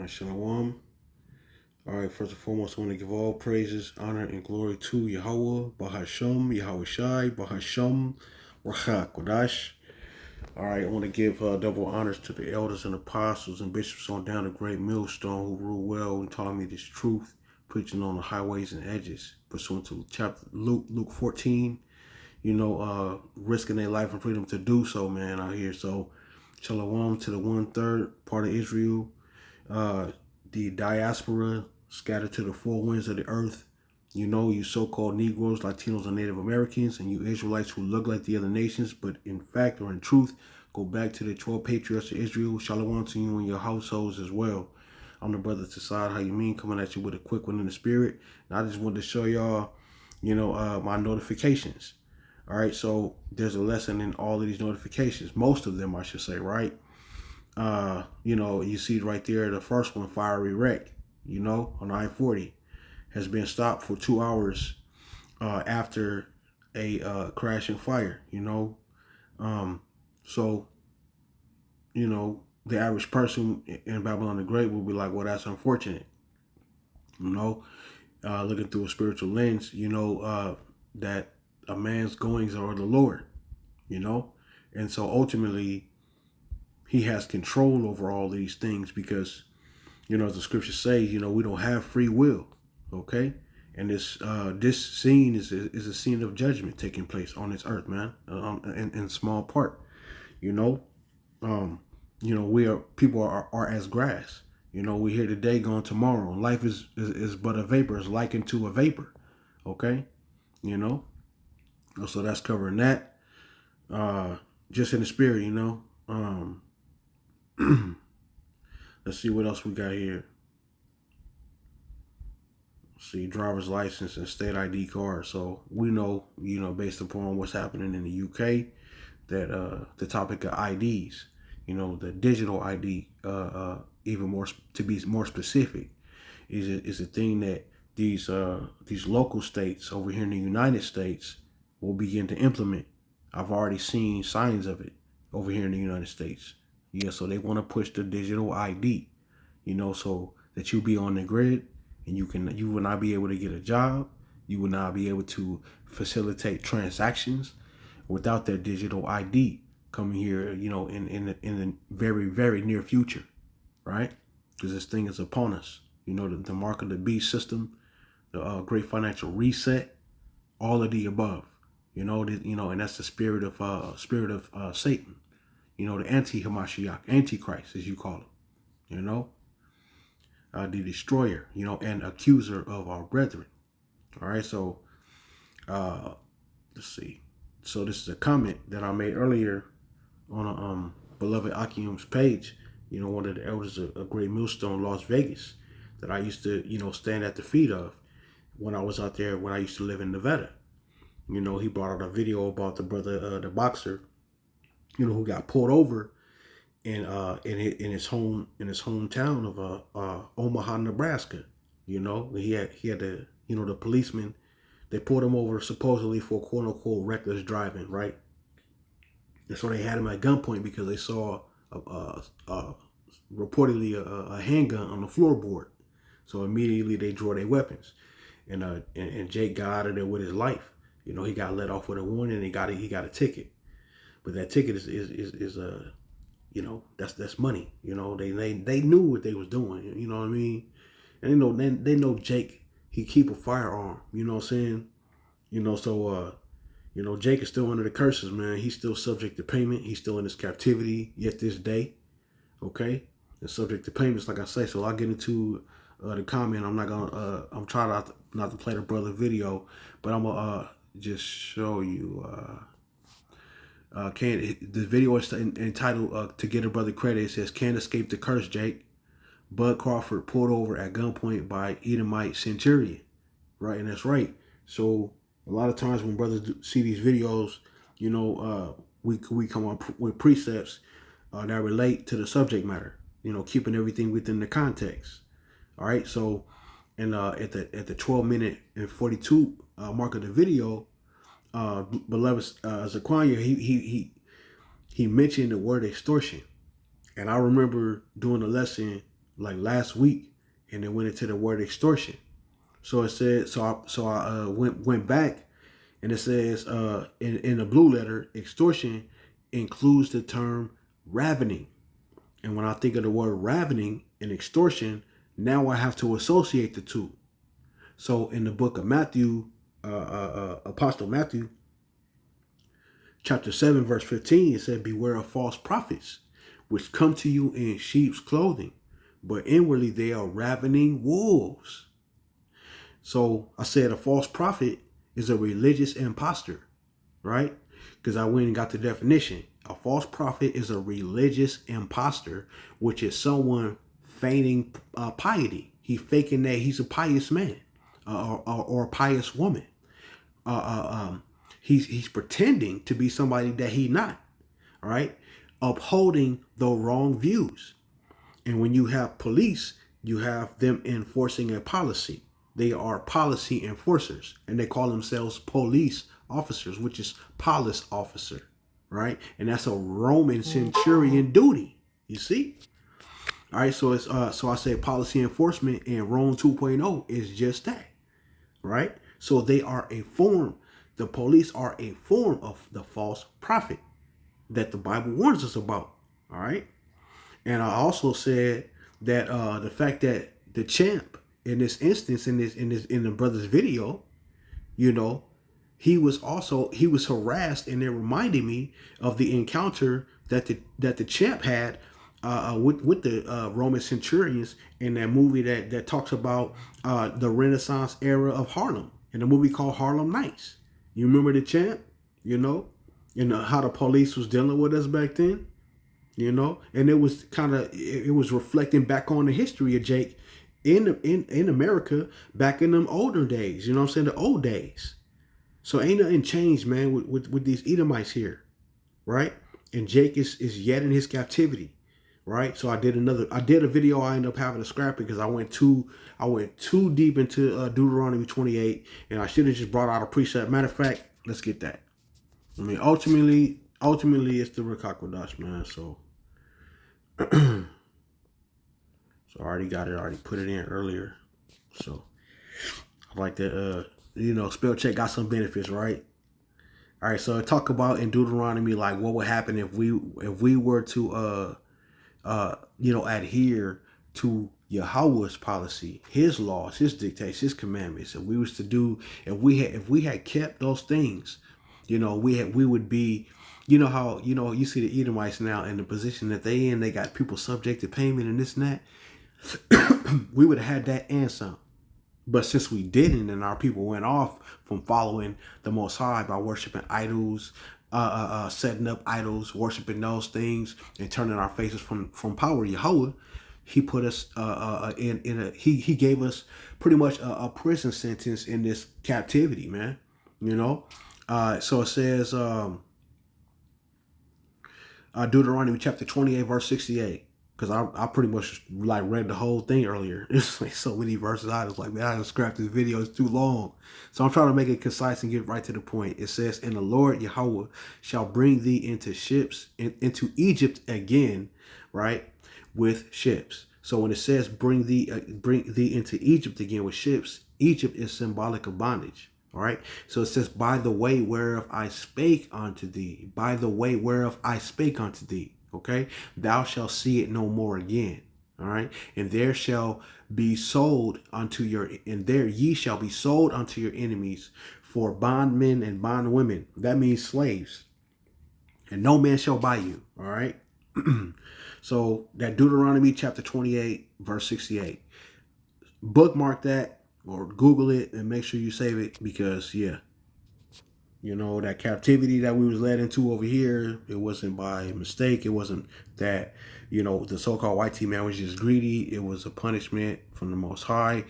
Shalom. All right, first and foremost, I want to give all praises, honor, and glory to Yahweh, Bahasham, Yahweh Shai, Bahasham, Rachak, Kodash. All right, I want to give double honors to the elders and apostles and bishops on down the great millstone who rule well and taught me this truth, preaching on the highways and edges, pursuant to chapter Luke 14, risking their life and freedom to do so, man, out here. So, shalom to the 1/3 part of Israel, the diaspora scattered to the four winds of the earth. You so-called Negroes, Latinos, and Native Americans, and you Israelites who look like the other nations, but in fact or in truth, go back to the 12 patriarchs of Israel. Shalom to you and your households as well. I'm the brother Tassad, how you mean, coming at you with a quick one in the spirit. And I just wanted to show y'all, my notifications. All right, so there's a lesson in all of these notifications. Most of them, I should say, right? You see right there, the first one, fiery wreck, on I-40, has been stopped for 2 hours after a crash and fire, So, the average person in Babylon the Great will be like, well, that's unfortunate, looking through a spiritual lens, that a man's goings are the Lord, and so ultimately he has control over all these things because, as the scriptures say, we don't have free will, okay? And this scene is a scene of judgment taking place on this earth, man, in small part, you know. We are people are as grass. We here today, gone tomorrow. Life is but a vapor. It's likened to a vapor, okay? You know, so that's covering that. Just in the spirit, Let's see what else we got here. See, driver's license and state ID card. So we know, based upon what's happening in the UK, that the topic of IDs, the digital ID, even more to be more specific, is a thing that these local states over here in the United States will begin to implement. I've already seen signs of it over here in the United States. Yeah, so they want to push the digital ID, so that you be on the grid and you will not be able to get a job. You will not be able to facilitate transactions without that digital ID coming here, in the very, very near future, right? Because this thing is upon us. The mark of the beast system, the great financial reset, all of the above. And that's the spirit of Satan. The anti-Hamashiach, antichrist, as you call him. The destroyer, and accuser of our brethren. All right, so let's see. So this is a comment that I made earlier on a beloved Akium's page. One of the elders of a Great Millstone, Las Vegas, that I used to, stand at the feet of when I was out there when I used to live in Nevada. He brought out a video about the brother, the boxer, who got pulled over in his hometown of Omaha, Nebraska. He had the policeman. They pulled him over supposedly for quote unquote reckless driving, right? And so they had him at gunpoint because they saw reportedly a handgun on the floorboard. So immediately they drew their weapons, and Jake got out of there with his life. He got let off with a warning. And he got a ticket, but that ticket is that's money. They knew what they was doing. You know what I mean? And they know Jake. He keep a firearm. You know what I'm saying? So Jake is still under the curses, man. He's still subject to payment. He's still in his captivity yet this day. Okay, and subject to payments, like I say. So I'll get into the comment. I'm not gonna. I'm trying not to play the brother video, but I'm gonna just show you. The video is entitled "To Get a Brother Credit." It says, "Can't escape the curse, Jake." Bud Crawford pulled over at gunpoint by Edomite centurion. Right, and that's right. So a lot of times when brothers see these videos, we come up with precepts that relate to the subject matter. Keeping everything within the context. All right. So, and at the 12-minute and 42 mark of the video, beloved Zaquania, he mentioned the word extortion, and I remember doing a lesson like last week, and it went into the word extortion. So it said, I went back, and it says in the blue letter, extortion includes the term ravening. And when I think of the word ravening and extortion, now I have to associate the two. So in the book of Matthew, Apostle Matthew, chapter 7, verse 15, it said, beware of false prophets, which come to you in sheep's clothing, but inwardly they are ravening wolves. So I said a false prophet is a religious impostor, right? Because I went and got the definition. A false prophet is a religious impostor, which is someone feigning piety. He's faking that he's a pious man or a pious woman. He's pretending to be somebody that he's not, right? Upholding the wrong views. And when you have police, you have them enforcing a policy. They are policy enforcers, and they call themselves police officers, which is polis officer, right? And that's a Roman centurion duty. You see? All right, so it's so I say policy enforcement, and Rome 2.0 is just that, right? So they are a form. The police are a form of the false prophet that the Bible warns us about. All right. And I also said that the fact that the champ in this instance, in the brother's video, you know, he was harassed, and it reminded me of the encounter that the champ had with the Roman centurions in that movie that talks about the Renaissance era of Harlem, in a movie called Harlem Nights. You remember the champ, you know, and how the police was dealing with us back then, you know, and it was it was reflecting back on the history of Jake in America back in them older days. You know what I'm saying? The old days. So ain't nothing changed, man, with these Edomites here, right? And Jake is yet in his captivity, right? So I did a video. I ended up having to scrap it because I went too deep into Deuteronomy 28, and I should have just brought out a precept. Matter of fact, let's get that. I mean, ultimately, it's the Rakakwadash, man. So, so I already got it. I already put it in earlier. So I like that. Spell check got some benefits, right? All right. So I talk about in Deuteronomy, like what would happen if we were to adhere to Yahweh's policy, his laws, his dictates, his commandments. If we had kept those things, we would be, how, you see the Edomites now in the position that they in, they got people subject to payment and this and that. We would have had that and some. But since we didn't, and our people went off from following the Most High by worshiping idols, setting up idols, worshiping those things, and turning our faces from power Yahweh, he put us he gave us pretty much a prison sentence in this captivity, man. So it says Deuteronomy chapter 28 verse 68. Because I pretty much like read the whole thing earlier. It's like so many verses. I was like, man, I just scrapped this video. It's too long. So I'm trying to make it concise and get right to the point. It says, and the Lord Yahweh shall bring thee into ships, into Egypt again, right? With ships. So when it says bring thee into Egypt again with ships, Egypt is symbolic of bondage. All right. So it says, by the way whereof I spake unto thee. By the way whereof I spake unto thee. Okay, thou shalt see it no more again. All right, and there shall be sold unto your, and there ye shall be sold unto your enemies for bondmen and bondwomen. That means slaves, and no man shall buy you. All right. So that Deuteronomy chapter 28 verse 68. Bookmark that or Google it and make sure you save it, because that captivity that we was led into over here, it wasn't by mistake. It wasn't that, the so-called white man was just greedy. It was a punishment from the Most High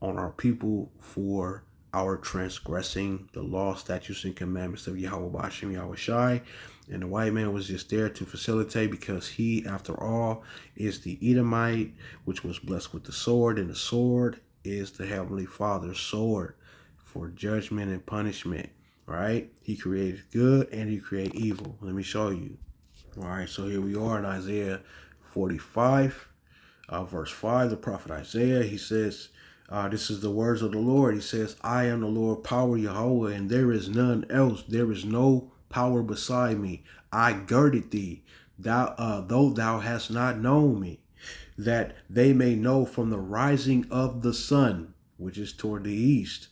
on our people for our transgressing the law, statutes, and commandments of Yahweh Bashim Yahweh Shai. And the white man was just there to facilitate, because he, after all, is the Edomite, which was blessed with the sword. And the sword is the Heavenly Father's sword for judgment and punishment. Right? He created good and he created evil. Let me show you. All right, so here we are in Isaiah 45. verse 5, the prophet Isaiah, he says, this is the words of the Lord. He says, I am the Lord, power Yahweh, and there is none else. There is no power beside me. I girded thee, though thou hast not known me, that they may know from the rising of the sun, which is toward the east,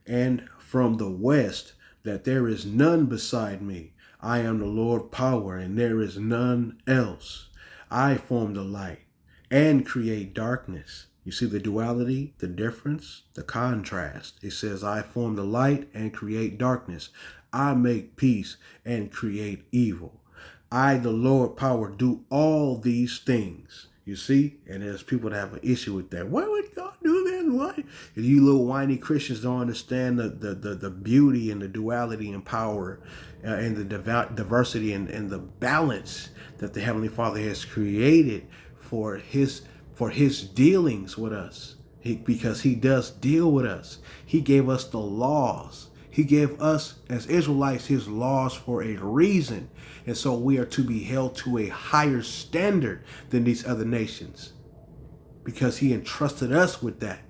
and from the west, that there is none beside me. I am the Lord power, and there is none else. I form the light and create darkness. You see the duality, the difference, the contrast. It says, I form the light and create darkness. I make peace and create evil. I, the Lord power, do all these things. You see? And there's people that have an issue with that. Why would God do this? Why? And you little whiny Christians don't understand the beauty and the duality and power and the diversity and the balance that the Heavenly Father has created for his dealings with us. Because he does deal with us. He gave us the laws. He gave us as Israelites his laws for a reason. And so we are to be held to a higher standard than these other nations, because he entrusted us with that.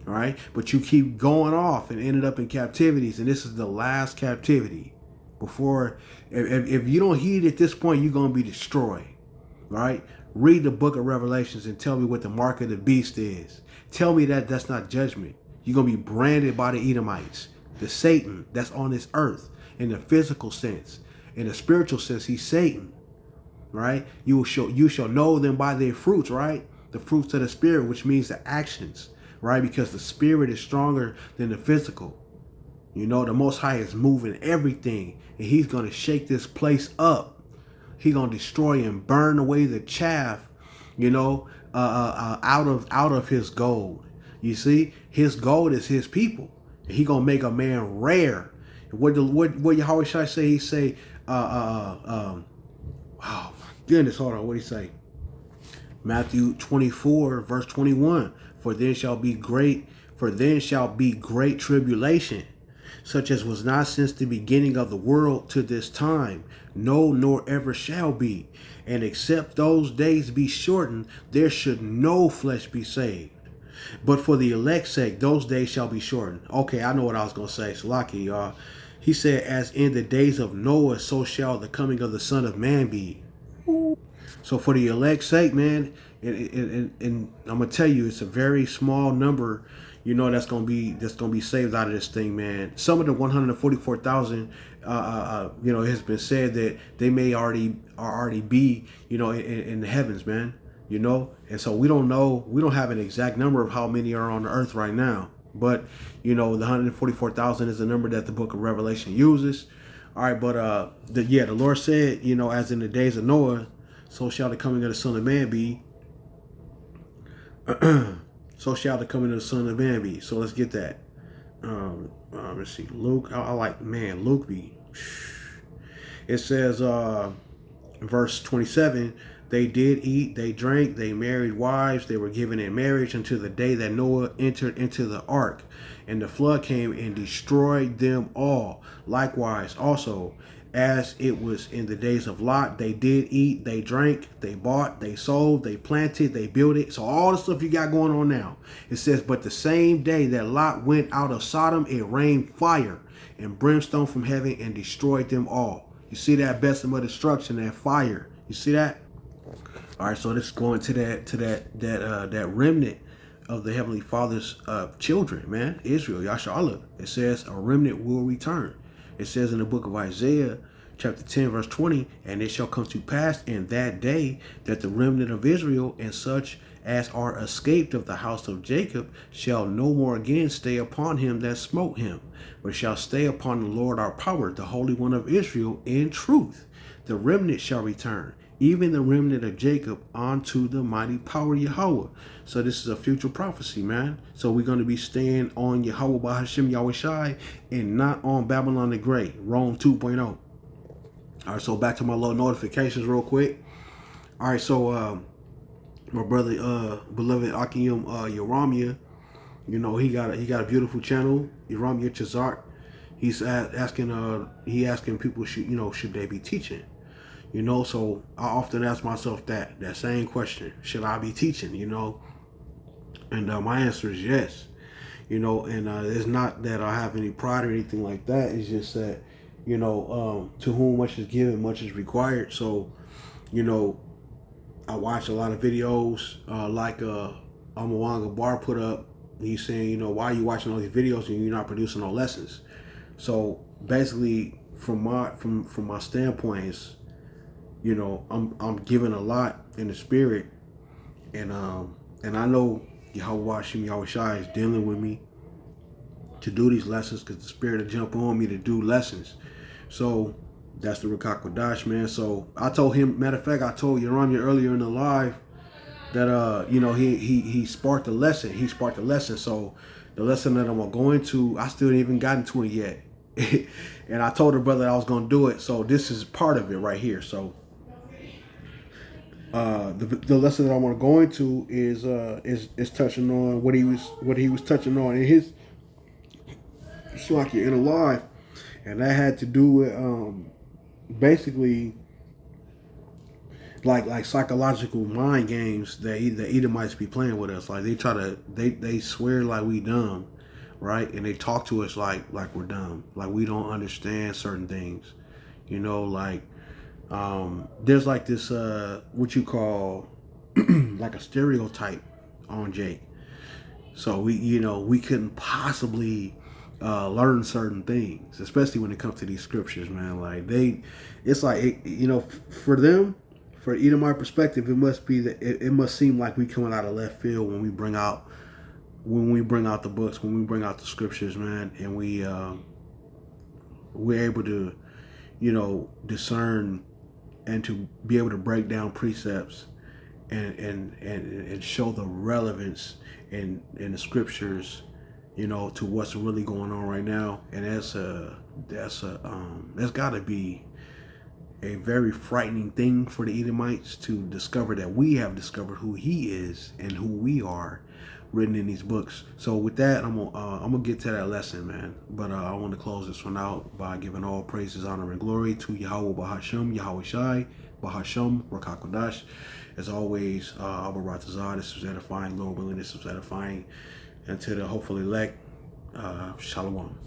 All right. But you keep going off and ended up in captivities. And this is the last captivity. Before, if you don't heed at this point, you're going to be destroyed. All right. Read the book of Revelations and tell me what the mark of the beast is. Tell me that that's not judgment. You're going to be branded by the Edomites, the Satan that's on this earth in the physical sense. In the spiritual sense, he's Satan. Right? You shall know them by their fruits, right? The fruits of the spirit, which means the actions, right? Because the spirit is stronger than the physical. You know, the Most High is moving everything, and he's going to shake this place up. He's going to destroy and burn away the chaff, you know, out of his gold. You see, his gold is his people. And he going to make a man rare. What Yahweh Shai say? He say, wow, goodness, hold on, what did he say? Matthew 24, verse 21. For then shall be great tribulation, such as was not since the beginning of the world to this time, no, nor ever shall be. And except those days be shortened, there should no flesh be saved. But for the elect's sake, those days shall be shortened. Okay, I know what I was going to say. Salaki, y'all. He said, as in the days of Noah, so shall the coming of the Son of Man be. So for the elect's sake, man, and I'm gonna tell you, it's a very small number, you know, that's gonna be saved out of this thing, man. Some of the 144,000, you know, has been said that they may already be, you know, in the heavens, man. You know, and so we don't know, we don't have an exact number of how many are on the earth right now. But, you know, the 144,000 is the number that the book of Revelation uses. All right, but the Lord said, you know, as in the days of Noah, so shall the coming of the Son of Man be. So shall the coming of the Son of Man be. So let's get that. Let's see, Luke. I like, man, Luke be. It says, verse 27. They did eat, they drank, they married wives, they were given in marriage until the day that Noah entered into the ark, and the flood came and destroyed them all. Likewise, also, as it was in the days of Lot, they did eat, they drank, they bought, they sold, they planted, they built it. So all the stuff you got going on now. It says, but the same day that Lot went out of Sodom, it rained fire and brimstone from heaven and destroyed them all. You see that besom of destruction, that fire. You see that? All right, so this is going to that remnant of the Heavenly Father's children, man, Israel, Yasharallah. It says a remnant will return. It says in the book of Isaiah, chapter 10, verse 20, and it shall come to pass in that day that the remnant of Israel and such as are escaped of the house of Jacob shall no more again stay upon him that smote him, but shall stay upon the Lord our power, the Holy One of Israel, in truth. The remnant shall return, even the remnant of Jacob, unto the mighty power Yahweh. So this is a future prophecy, man. So we're going to be staying on Yahweh by Hashem Yahweh Shai and not on Babylon the Great, Rome 2.0. All right, so back to my little notifications real quick. All right, so my brother, beloved Akim Yeramia, you know, he got a beautiful channel, Yeramia Chazart. He's asking people should they be teaching. You know, so I often ask myself that same question: should I be teaching? You know, and my answer is yes. You know, and it's not that I have any pride or anything like that. It's just that, you know, to whom much is given, much is required. So, you know, I watch a lot of videos like Amawanga Bar put up. He's saying, you know, why are you watching all these videos and you're not producing no lessons? So basically, from my standpoint, is, you know, I'm giving a lot in the spirit, and I know Yahweh Hashem Yahweh Shai is dealing with me to do these lessons because the spirit will jump on me to do lessons. So that's the Ruach HaKodesh, man. So I told him, matter of fact, I told Yerania earlier in the live that you know, he sparked the lesson. He sparked the lesson. So the lesson that I'm going to, I still ain't even gotten to it yet. And I told the brother I was gonna do it. So this is part of it right here. So the lesson that I want to go into is touching on what he was touching on in his Shlaki in a live, and that had to do with basically like psychological mind games that the Edomites be playing with us. Like they swear like we dumb, right? And they talk to us like we're dumb, like we don't understand certain things. You know, like there's like this what you call like a stereotype on Jake. So we couldn't possibly learn certain things, especially when it comes to these scriptures, man. Like it's like for them, for Edomite perspective, it must be that it must seem like we coming out of left field when we bring out the books, when we bring out the scriptures, man, and we're able to discern and to be able to break down precepts and show the relevance in the scriptures, to what's really going on right now. And that's got to be a very frightening thing for the Edomites to discover that we have discovered who he is and who we are, written in these books. So with that, I'm gonna get to that lesson, man. But I want to close this one out by giving all praises, honor, and glory to Yahweh Bahasham, Yahweh Shai, Bahasham, Ruach HaKodesh. As always, Abba Ratazah, this was edifying. Lord willing, this was edifying. And to the hopefully elect, Shalom.